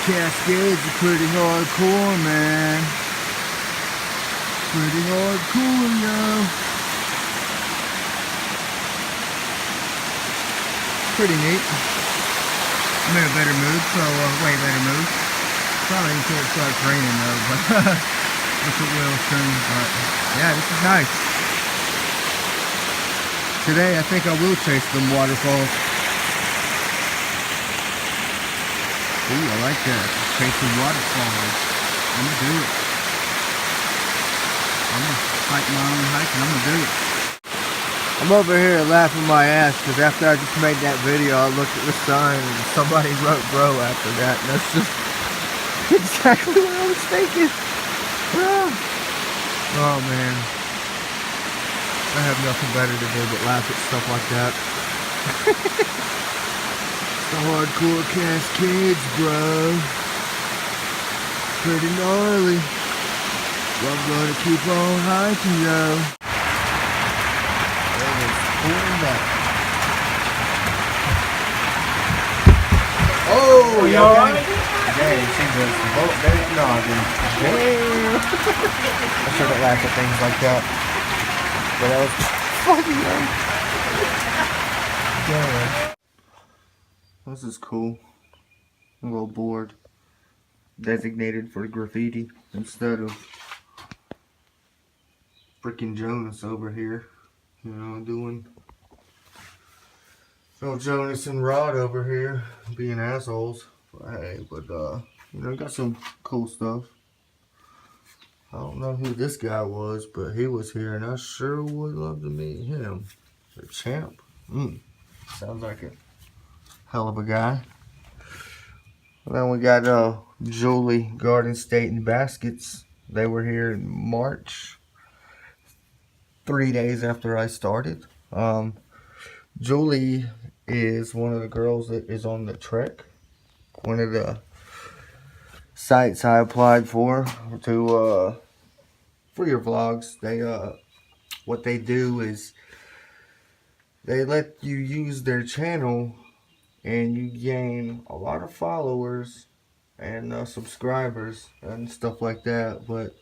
Cascades are pretty hardcore, man. Pretty hardcore, yo. Pretty neat. I'm in a better mood, so way better mood. Probably until it starts raining though, but which it will soon. But yeah, this is nice. Today I think I will chase them waterfalls. Ooh, I like that. Chase some waterfalls. I'm gonna do it. I'm gonna hike my own hike and I'm gonna do it. I'm over here laughing my ass because after I just made that video, I looked at the sign and somebody wrote bro after that. And that's just exactly what I was thinking. Oh man. I have nothing better to do but laugh at stuff like that. The hardcore Cascades, bro. Pretty gnarly. Well, I'm gonna keep on hiking, yo. It is pulling back. Oh, you alright? Dang, she just bolt that noggin. Damn. I shouldn't laugh at things like that. But that was funny, man. Damn. This is cool. I'm a little bored. Designated for graffiti instead of freaking Jonas over here. You know, doing Jonas and Rod over here being assholes. But hey, you know, got some cool stuff. I don't know who this guy was, but he was here and I sure would love to meet him. The champ. Sounds like a hell of a guy. And then we got Julie Garden State and Baskets. They were here in March, 3 days after I started. Julie is one of the girls that is on the trek. One of the sites I applied for your vlogs. They what they do is they let you use their channel and you gain a lot of followers and subscribers and stuff like that. But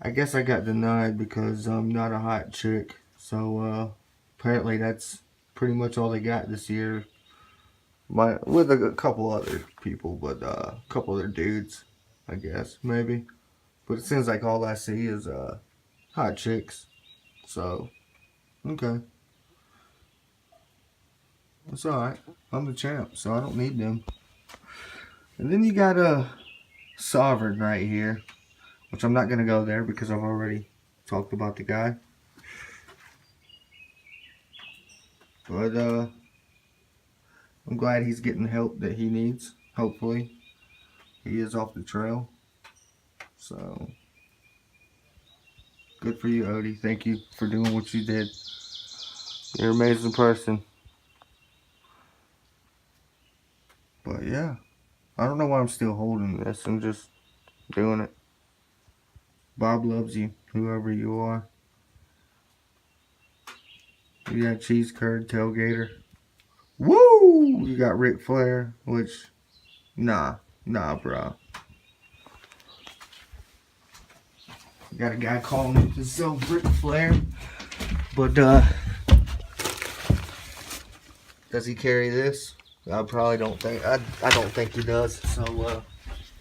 I guess I got denied because I'm not a hot chick. So apparently that's pretty much all they got this year. With a couple other people, but a couple other dudes, I guess, maybe. But it seems like all I see is hot chicks. So, okay. It's alright. I'm the champ, so I don't need them. And then you got a Sovereign right here, which I'm not going to go there because I've already talked about the guy. But I'm glad he's getting the help that he needs. Hopefully. He is off the trail. So, good for you, Odie. Thank you for doing what you did. You're an amazing person. But yeah, I don't know why I'm still holding this. I'm just doing it. Bob loves you, whoever you are. You got Cheese Curd Tailgater. Woo! You got Ric Flair, which, nah, bro. You got a guy calling himself Ric Flair, but does he carry this? I probably don't think. I don't think he does. So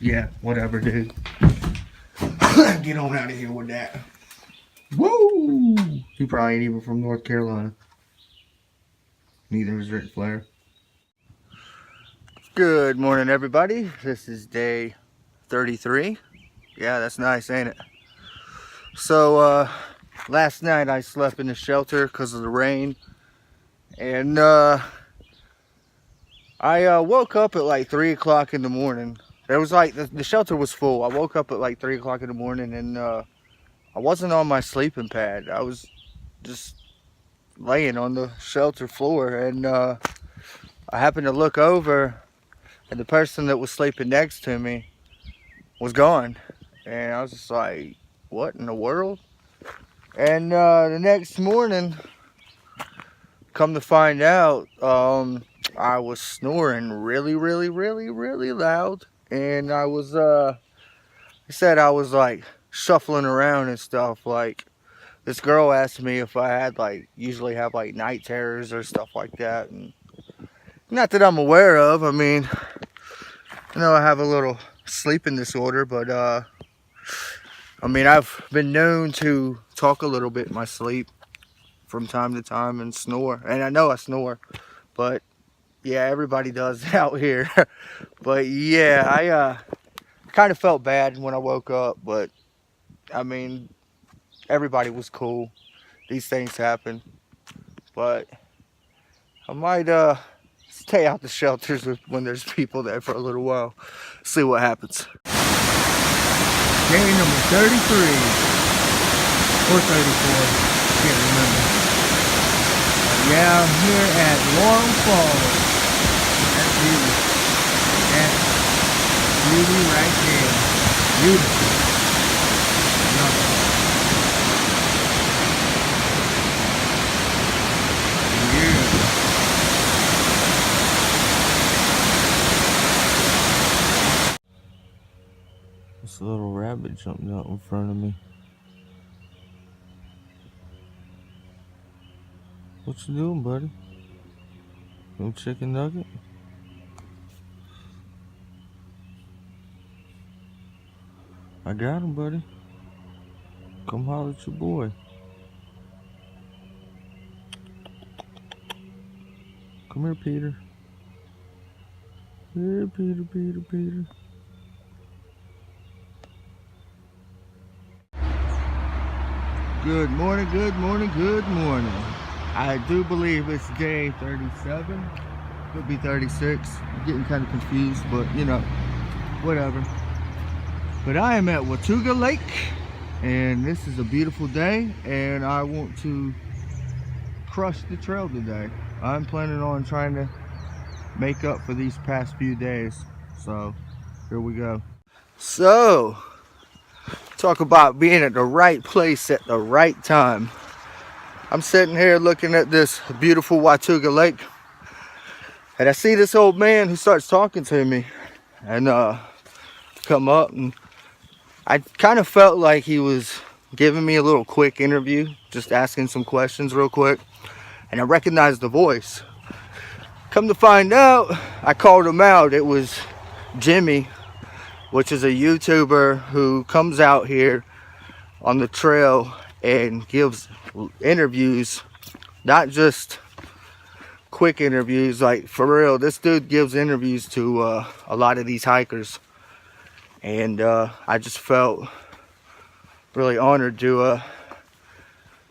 yeah, whatever, dude. Get on out of here with that. Woo! He probably ain't even from North Carolina. Neither is Ric Flair. Good morning, everybody. This is day 33. Yeah, that's nice, ain't it? So last night I slept in the shelter because of the rain, and I woke up at like 3 o'clock in the morning. It was like the shelter was full. I woke up at like 3 o'clock in the morning, and I wasn't on my sleeping pad. I was just laying on the shelter floor, and I happened to look over, and the person that was sleeping next to me was gone. And I was just like, what in the world? And the next morning, come to find out, I was snoring really loud. and I was I said I was like shuffling around and stuff. Like, this girl asked me if I had like usually have like night terrors or stuff like that, and not that I'm aware of. I mean, I know I have a little sleeping disorder, but I mean, I've been known to talk a little bit in my sleep from time to time and snore, and I know I snore, but yeah, everybody does out here. But yeah, I kind of felt bad when I woke up, but I mean, everybody was cool. These things happen, but I might stay out the shelters when there's people there for a little while. See what happens. Day number 33 or 34, can't remember. Yeah, I'm here at Waterfalls. That's beauty. That's beauty right there. Beautiful. Love it. Yeah. This little rabbit jumped out in front of me. What you doing, buddy? No chicken nugget? I got him, buddy. Come holler at your boy. Come here, Peter. Here, Peter, Peter, Peter. Good morning, good morning, good morning. I do believe it's day 37. Could be 36. I'm getting kind of confused, but you know, whatever. But I am at Waterfalls Lake, and this is a beautiful day, and I want to crush the trail today. I'm planning on trying to make up for these past few days. So here we go. So, talk about being at the right place at the right time. I'm sitting here looking at this beautiful Waterfalls Lake, and I see this old man who starts talking to me, and come up, and I kind of felt like he was giving me a little quick interview, just asking some questions real quick, and I recognized the voice. Come to find out, I called him out. It was Jimmy, which is a YouTuber who comes out here on the trail and gives interviews, not just quick interviews, like for real. This dude gives interviews to a lot of these hikers, and I just felt really honored to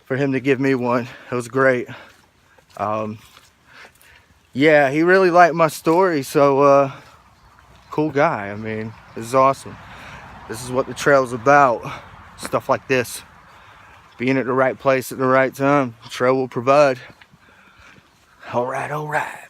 for him to give me one. It was great. Yeah, he really liked my story, so cool guy. I mean, this is awesome. This is what the trail's about. Stuff like this. Being at the right place at the right time. The trail will provide. All right, all right.